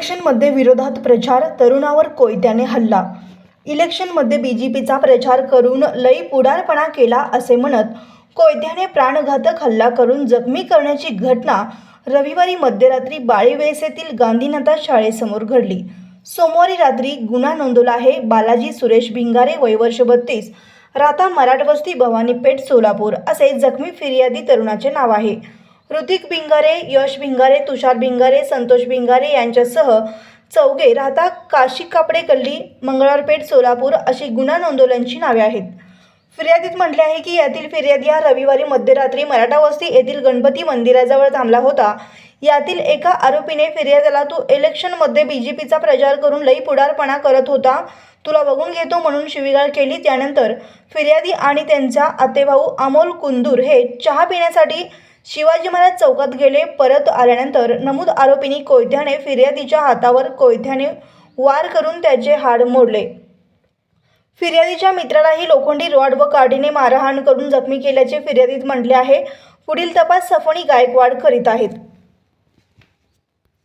इलेक्शनमध्ये विरोधात प्रचार, तरुणावर कोयत्याने हल्ला। इलेक्शनमध्ये बीजेपीचा प्रचार करून लई पुढारपणा केला असे म्हणत कोयत्याने प्राणघातक हल्ला करून जखमी करण्याची घटना रविवारी मध्यरात्री बाळेवेस येथील गांधीनाथ शाळेसमोर घडली। सोमवारी रात्री गुन्हा नोंदवला आहे। बालाजी सुरेश भिंगारे, वय वर्ष 32, राहता मराठवस्ती, भवानीपेठ, सोलापूर असे जखमी फिर्यादी तरुणाचे नाव आहे। ऋतिक भिंगारे, यश भिंगारे, तुषार भिंगारे, संतोष भिंगारे यांच्यासह चौघे राहता काशी कापडे गल्ली, मंगळवारपेठ, सोलापूर अशी गुन्हा नोंदवल्याची नावे आहेत। फिर्यादीत म्हटले आहे की यातील फिर्यादी हा रविवारी मध्यरात्री मराठवस्ती येथील गणपती मंदिराजवळ थांबला होता। यातील एका आरोपीने फिर्यादीला तू इलेक्शनमध्ये बीजेपीचा प्रचार करून लई पुढारपणा करत होता, तुला बघून घेतो म्हणून शिवीगाळ केली। त्यानंतर फिर्यादी आणि त्यांचा आतेभाऊ अमोल कुंदूर हे चहा पिण्यासाठी शिवाजी महाराज चौकात गेले। परत आल्यानंतर नमूद आरोपींनी कोयत्याने फिर्यादीच्या हातावर कोयत्याने वार करून त्याचे हाड मोडले। फिर्यादीच्या मित्रालाही लोखंडी रॉड व काठीने मारहाण करून जखमी केल्याचे फिर्यादीत म्हटले आहे। पुढील तपास सफणी गायकवाड करीत आहेत।